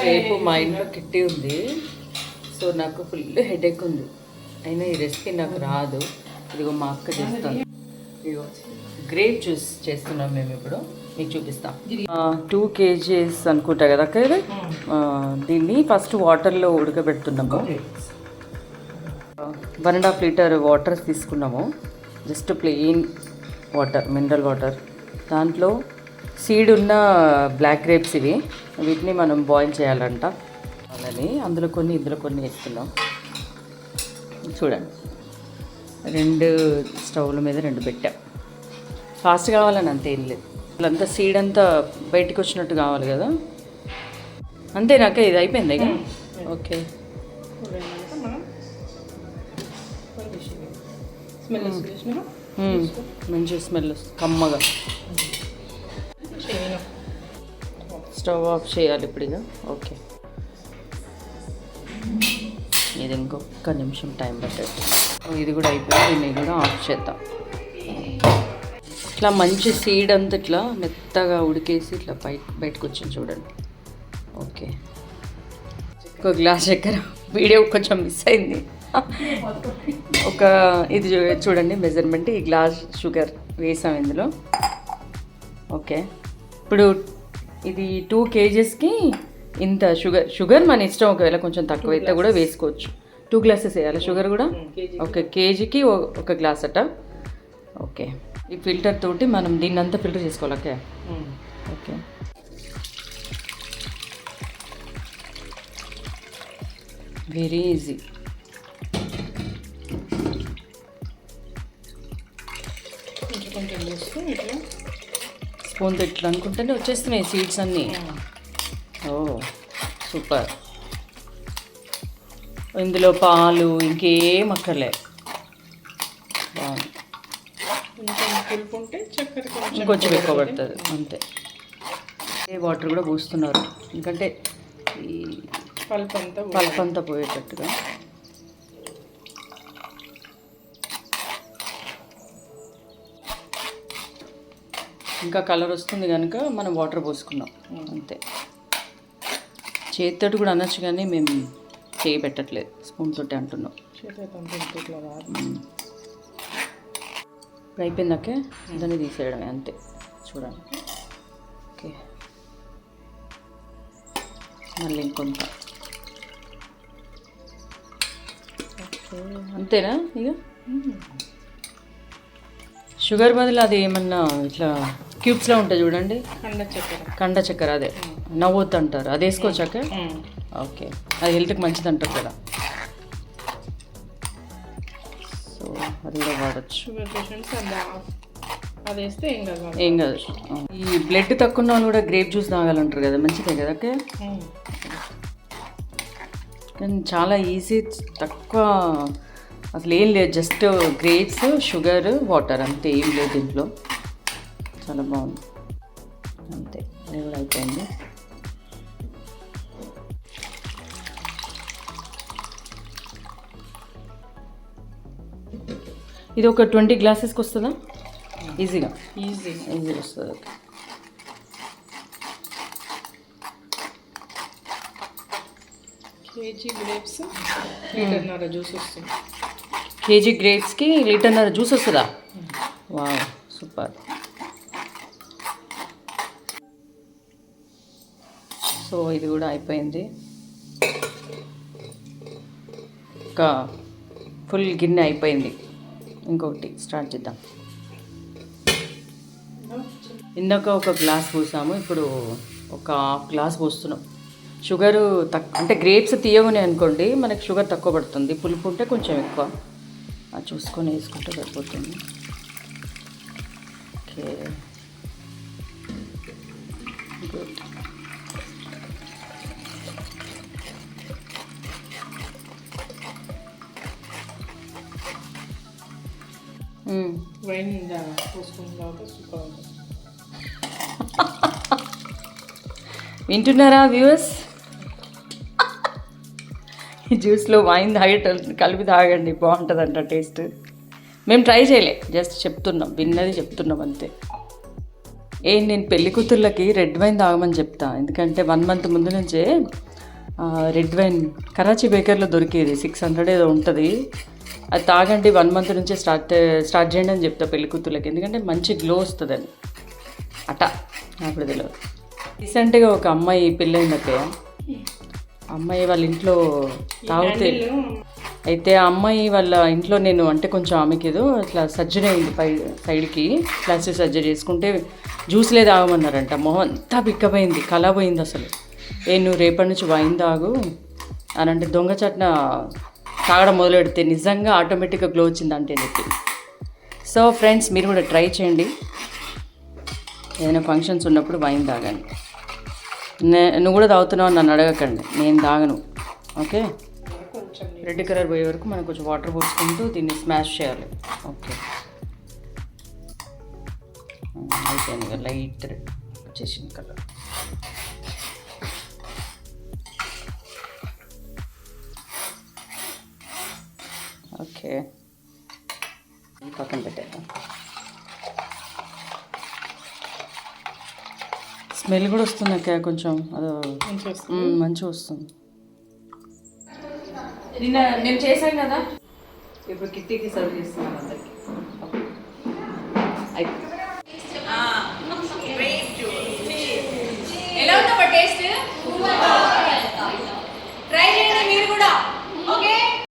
రేపు మా ఇంట్లో కిట్టి ఉంది. సో నాకు ఫుల్ హెడేక్ ఉంది. అయినా ఈ రెసిపీ నాకు రాదు. ఇదిగో మా అక్క చేస్తాను. ఇదిగో గ్రేప్ జ్యూస్ చేస్తున్నాం మేము ఇప్పుడు, మీకు చూపిస్తాం. 2 kgs అనుకుంటా కదా అక్క ఇది. దీన్ని ఫస్ట్ వాటర్లో ఉడకబెడుతున్నాము. 1.5 లీటర్ వాటర్ తీసుకున్నాము. Just plain water, mineral water. దాంట్లో సీడ్ ఉన్న బ్లాక్ గ్రేప్స్ ఇవి, వీటిని మనం బాయిల్ చేయాలంట. అలానే అందులో కొన్ని, ఇందులో కొన్ని వేస్తున్నాం. చూడండి, 2 స్టవ్ల మీద 2 పెట్టాం. ఫాస్ట్ కావాలని అంతే ఏం లేదు. అంతా సీడ్ అంతా బయటికి వచ్చినట్టు కావాలి కదా. అంతేనాక ఇది అయిపోయింది ఇక. ఓకే, మంచి స్మెల్ వస్తుంది కమ్మగా. స్టవ్ ఆఫ్ చేయాలి ఇప్పుడు ఇక. ఓకే, ఇది ఇంకొక నిమిషం టైం పట్టేది. ఇది కూడా అయిపోయింది. దీన్ని కూడా ఆఫ్ చేద్దాం. ఇట్లా మంచి సీడ్ అంతా ఇట్లా మెత్తగా ఉడికేసి ఇట్లా బయటకు వచ్చింది చూడండి. ఓకే, ఒక గ్లాస్ చక్కెర. వీడియో కొంచెం మిస్ అయింది. ఒక ఇది చూడండి మెజర్మెంట్. ఈ గ్లాస్ షుగర్ వేసాం ఇందులో. ఓకే, ఇప్పుడు ఇది 2 kgsకి ఇంత షుగర్ మన ఇష్టం. ఒకవేళ కొంచెం తక్కువ అయితే కూడా వేసుకోవచ్చు. 2 గ్లాసెస్ వేయాలి షుగర్ కూడా. ఓకే, కేజీకి 1 గ్లాస్ అట. ఓకే, ఈ ఫిల్టర్ తోటి మనం దీన్ని అంతా ఫిల్టర్ చేసుకోవాలి. Okay okay, very easy. స్పూన్తో ఇట్లా అనుకుంటేనే వచ్చేస్తున్నాయి సీడ్స్ అన్నీ. ఓ సూపర్. ఇందులో పాలు ఇంకేం అక్కర్లే. బాగుంది. ఇంకొంచెం ఎక్కువ పడుతుంది అంతే. వాటర్ కూడా పోస్తున్నారు ఎందుకంటే ఈ పల్ప్ అంతా పోయేటట్టుగా. ఇంకా కలర్ వస్తుంది కనుక మనం వాటర్ పోసుకున్నాం అంతే. చేతితోటి కూడా అనొచ్చు కానీ మేము చేయి పెట్టట్లేదు, స్పూన్ తోటి అంటున్నాం. ఇప్పుడు అయిపోయిందాకే దాన్ని తీసేయడమే అంతే. చూడండి. ఓకే, మళ్ళీ ఇంకొంత. అంతేనా ఇక. షుగర్ బదులు అది ఏమన్నా ఇట్లా క్యూబ్స్లో ఉంటుంది చూడండి, కండ చక్కెర. అదే నవ్వొద్దు అంటారు, అది వేసుకోవచ్చాక. ఓకే, అది హెల్త్కి మంచిది అంటారు కదా. సో అది కూడా వాడచ్చు. ఏం కాదు. ఈ బ్లడ్ తక్కువ ఉన్న వాళ్ళు కూడా గ్రేప్ జ్యూస్ తాగాలంటారు కదా, మంచిదే కదా. ఓకే, కానీ చాలా ఈజీ, తక్కువ అసలు ఏం లేదు. జస్ట్ గ్రేప్స్, షుగర్, వాటర్ అంతే, ఏం లేదు దీంట్లో. చాలా బాగుంది అంతే. అది కూడా అయిపోయింది. ఇది ఒక 20 గ్లాసెస్కి వస్తుందా? ఈజీగా వస్తుంది. ఓకే, కేజీ గ్రేప్స్ 1.5 జ్యూస్ వస్తుంది. కేజీ గ్రేప్స్కి 1.5 జ్యూస్ వస్తుందా? Wow, super. సో ఇది కూడా అయిపోయింది. ఒక ఫుల్ గిన్నె అయిపోయింది. ఇంకొకటి స్టార్ట్ చేద్దాం. ఇందాక 1 గ్లాస్ పోసాము, ఇప్పుడు ఒక 1/2 గ్లాస్ పోస్తున్నాం. షుగరు అంటే గ్రేప్స్ తీయగానే అనుకోండి మనకి షుగర్ తక్కువ పడుతుంది. పులుపు ఉంటే కొంచెం ఎక్కువ, అది చూసుకొని వేసుకుంటే సరిపోతుంది. Okay, good. వైన్ పోసుకున్న తర్వాత సూపర్ ఉంటుంది. వింటున్నారా వ్యూవర్స్? ఈ జ్యూస్లో వైన్ కలిపి తాగండి, బాగుంటుందంట టేస్ట్. మేము ట్రై చేయలే, జస్ట్ చెప్తున్నాం, విన్నది చెప్తున్నాం అంతే. నేను పెళ్లి కూతుర్లకి రెడ్ వైన్ తాగమని చెప్తా, ఎందుకంటే 1 month ముందు నుంచే రెడ్ వైన్ కరాచీ బేకర్లో దొరికేది 600 ఏదో ఉంటుంది. అది తాగండి 1 మంత్ నుంచే స్టార్ట్ చేయండి అని చెప్తా పెళ్లి కూతుర్లకి, ఎందుకంటే మంచి గ్లో వస్తుందని అట. అప్పుడు తెలియదు. రీసెంట్గా ఒక అమ్మాయి పెళ్ళైందకే, అమ్మాయి వాళ్ళ ఇంట్లో తాగితే, అయితే ఆ అమ్మాయి వాళ్ళ ఇంట్లో నేను అంటే కొంచెం ఆమెకి ఏదో ఇట్లా సర్జరీ అయింది సైడ్కి, ప్లాస్టిక్ సర్జరీ చేసుకుంటే జ్యూస్లే తాగమన్నారంట. మొహం అంతా బిక్కపోయింది, కళ పోయింది అసలు. నువ్వు రేపటి నుంచి వైన్ తాగు అని అంటే దొంగ చట్న తాగడం మొదలు పెడితే నిజంగా ఆటోమేటిక్గా గ్లో వచ్చింది అంటే చెప్పింది. సో ఫ్రెండ్స్, మీరు కూడా ట్రై చేయండి, ఏదైనా ఫంక్షన్స్ ఉన్నప్పుడు వైన్ తాగండి. నువ్వు కూడా తాగుతున్నావు నన్ను అడగకండి, నేను తాగను. ఓకే, రెడ్ కలర్ పోయే వరకు మనం కొంచెం వాటర్ పోసుకుంటూ దీన్ని స్మాష్ చేయాలి. ఓకే, అయిపోయింది, లైట్ రెడ్ వచ్చేసింది కలర్. ఓకే, పక్కన పెట్టేద్దాం. స్మెల్ కూడా వస్తుంది అక్క, కొంచెం అదో మంచిగా వస్తుంది. నిన్న మేము చేసాం కదా, ఇప్పుడు కిట్టీకి సర్వ్ చేస్తున్నాం అందరికి.